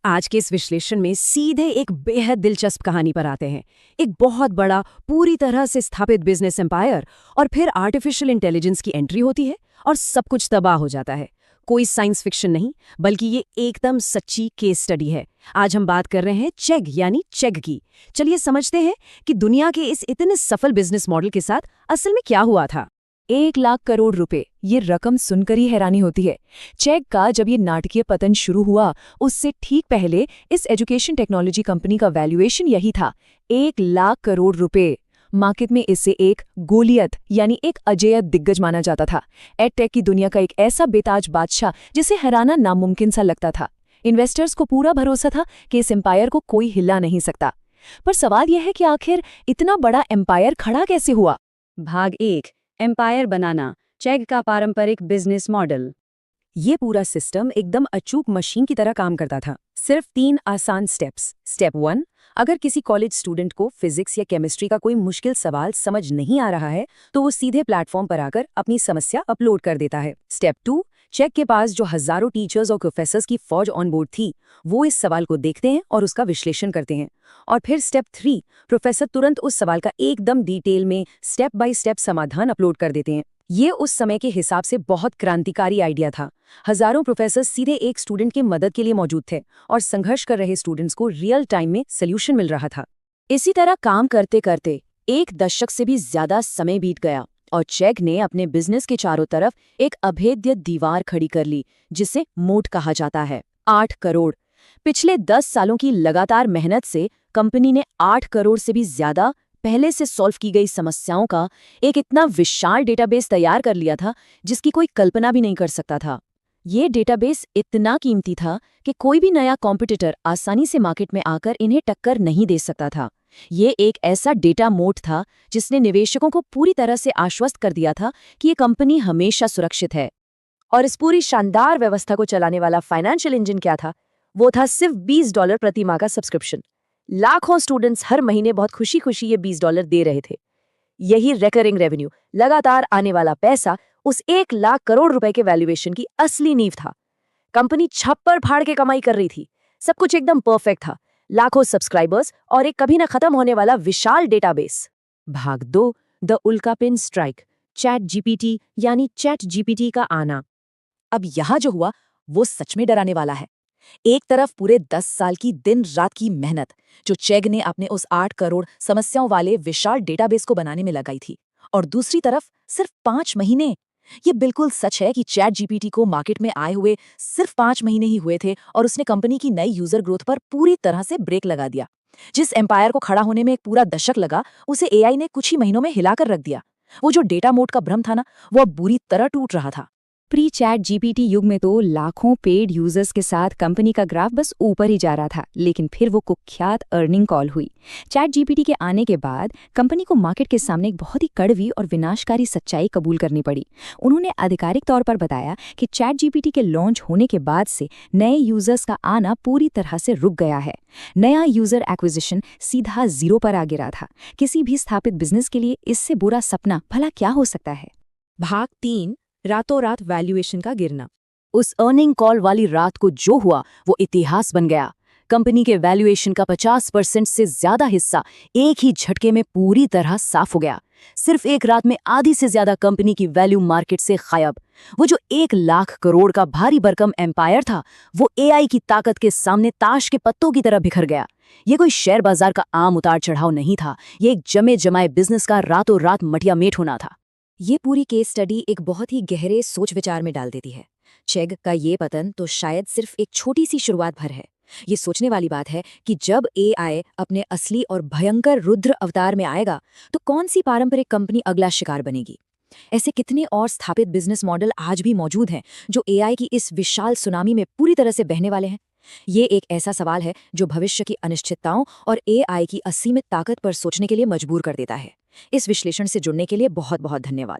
आज के इस विश्लेषण में सीधे एक बेहद दिलचस्प कहानी पर आते हैं। एक बहुत बड़ा, पूरी तरह से स्थापित बिजनेस एम्पायर और फिर आर्टिफिशियल इंटेलिजेंस की एंट्री होती है और सब कुछ तबाह हो जाता है। कोई साइंस फिक्शन नहीं, बल्कि ये एकदम सच्ची केस स्टडी है। आज हम बात कर रहे हैं चेग यानी चेग की। चलिए समझते हैं कि दुनिया के इस इतने सफल बिजनेस मॉडल के साथ असल में क्या हुआ था। 1 लाख करोड़ रुपए, ये रकम सुनकर ही हैरानी होती है। चेग का जब ये नाटकीय पतन शुरू हुआ, उससे ठीक पहले इस एजुकेशन टेक्नोलॉजी कंपनी का वैल्यूएशन यही था, 1 लाख करोड़ रुपए। मार्केट में इसे एक गोलियत यानी एक अजेय दिग्गज माना जाता था। एडटेक की दुनिया का एक ऐसा बेताज बादशाह जिसे हराना नामुमकिन सा लगता था। इन्वेस्टर्स को पूरा भरोसा था कि इस एम्पायर को कोई हिला नहीं सकता। पर सवाल यह है कि आखिर इतना बड़ा एम्पायर खड़ा कैसे हुआ? भाग 1, एम्पायर बनाना, चेग का पारंपरिक बिजनेस मॉडल। ये पूरा सिस्टम एकदम अचूक मशीन की तरह काम करता था। सिर्फ 3 आसान स्टेप्स। स्टेप 1, अगर किसी कॉलेज स्टूडेंट को फिजिक्स या केमिस्ट्री का कोई मुश्किल सवाल समझ नहीं आ रहा है तो वो सीधे प्लेटफॉर्म पर आकर अपनी समस्या अपलोड कर देता है। स्टेप 2, चेग के पास जो हजारों टीचर्स और प्रोफेसर्स की फौज ऑन बोर्ड थी, वो इस सवाल को देखते हैं और उसका विश्लेषण करते हैं। और फिर स्टेप 3, प्रोफेसर तुरंत उस सवाल का एकदम डिटेल में स्टेप बाय स्टेप समाधान अपलोड कर देते हैं। ये उस समय के हिसाब से बहुत क्रांतिकारी आइडिया था। हजारों प्रोफेसर सीधे एक स्टूडेंट की मदद के लिए मौजूद थे और संघर्ष कर रहे स्टूडेंट्स को रियल टाइम में सोल्यूशन मिल रहा था। इसी तरह काम करते करते 1 दशक से भी ज्यादा समय बीत गया और चेग ने अपने बिजनेस के चारों तरफ एक अभेद्य दीवार खड़ी कर ली, जिसे मोट कहा जाता है। 8 करोड़। पिछले 10 सालों की लगातार मेहनत से कंपनी ने 8 करोड़ से भी ज्यादा पहले से सॉल्व की गई समस्याओं का एक इतना विशाल डेटाबेस तैयार कर लिया था जिसकी कोई कल्पना भी नहीं कर सकता था। ये डेटाबेस इतना कीमती था कि कोई भी नया कॉम्पिटिटर आसानी से मार्केट में आकर इन्हें टक्कर नहीं दे सकता था। ये एक ऐसा डेटा मोट था जिसने निवेशकों को पूरी तरह से आश्वस्त कर दिया था कि ये कंपनी हमेशा सुरक्षित है। और इस पूरी शानदार व्यवस्था को चलाने वाला फाइनेंशियल इंजन क्या था? वो था सिर्फ $20 प्रति माह का सब्सक्रिप्शन। लाखों स्टूडेंट्स हर महीने बहुत खुशी खुशी ये $20 दे रहे थे। यही रिकरिंग रेवेन्यू, लगातार आने वाला पैसा, उस 1 लाख करोड़ रुपए के वैल्यूएशन की असली नींव था। कंपनी छप्पर फाड़ के कमाई कर रही थी। सब कुछ एकदम परफेक्ट था। लाखों सब्सक्राइबर्स और एक कभी न खत्म होने वाला विशाल डेटाबेस। भाग 2, द उल्कापिन स्ट्राइक, चैट जीपीटी यानी चैट जीपीटी का आना। अब यहाँ जो हुआ वो सच में डराने वाला है। एक तरफ पूरे 10 साल की दिन रात की मेहनत जो चेग ने अपने उस 8 करोड़ समस्याओं वाले विशाल डेटाबेस को बनाने में लगाई थी, और दूसरी तरफ सिर्फ 5 महीने। ये बिल्कुल सच है कि चैट जीपीटी को मार्केट में आए हुए सिर्फ 5 महीने ही हुए थे और उसने कंपनी की नई यूजर ग्रोथ पर पूरी तरह से ब्रेक लगा दिया। जिस एम्पायर को खड़ा होने में एक पूरा दशक लगा, उसे एआई ने कुछ ही महीनों में हिलाकर रख दिया। वो जो डेटा मोड का भ्रम था ना, वो अब बुरी तरह टूट रहा था। प्री चैट जीपीटी युग में तो लाखों पेड यूजर्स के साथ कंपनी का ग्राफ बस ऊपर ही जा रहा था, लेकिन फिर वो कुख्यात अर्निंग कॉल हुई। चैट जीपीटी के आने के बाद कंपनी को मार्केट के सामने एक बहुत ही कड़वी और विनाशकारी सच्चाई कबूल करनी पड़ी। उन्होंने आधिकारिक तौर पर बताया कि चैट जीपीटी के लॉन्च होने के बाद से नए यूजर्स का आना पूरी तरह से रुक गया है। नया यूजर एक्विजिशन सीधा 0 पर आ गिरा था। किसी भी स्थापित बिजनेस के लिए इससे बुरा सपना भला क्या हो सकता है? भाग 3, रातों रात वैल्यूएशन का गिरना। उस अर्निंग कॉल वाली रात को जो हुआ वो इतिहास बन गया। कंपनी के वैल्यूएशन का 50% से ज्यादा हिस्सा एक ही झटके में पूरी तरह साफ हो गया। सिर्फ एक रात में आधी से ज्यादा कंपनी की वैल्यू मार्केट से गायब। वो जो 1 लाख करोड़ का भारी भरकम एम्पायर था, वो एआई की ताकत के सामने ताश के पत्तों की तरह बिखर गया। ये कोई शेयर बाजार का आम उतार चढ़ाव नहीं था, ये एक जमे जमाए बिजनेस का रातों रात मटिया मेट होना था। ये पूरी केस स्टडी एक बहुत ही गहरे सोच विचार में डाल देती है। चेग का ये पतन तो शायद सिर्फ एक छोटी सी शुरुआत भर है। ये सोचने वाली बात है कि जब एआई अपने असली और भयंकर रुद्र अवतार में आएगा तो कौन सी पारंपरिक कंपनी अगला शिकार बनेगी। ऐसे कितने और स्थापित बिजनेस मॉडल आज भी मौजूद हैं जो एआई की इस विशाल सुनामी में पूरी तरह से बहने वाले हैं। ये एक ऐसा सवाल है जो भविष्य की अनिश्चितताओं और एआई की असीमित ताकत पर सोचने के लिए मजबूर कर देता है। इस विश्लेषण से जुड़ने के लिए बहुत बहुत धन्यवाद।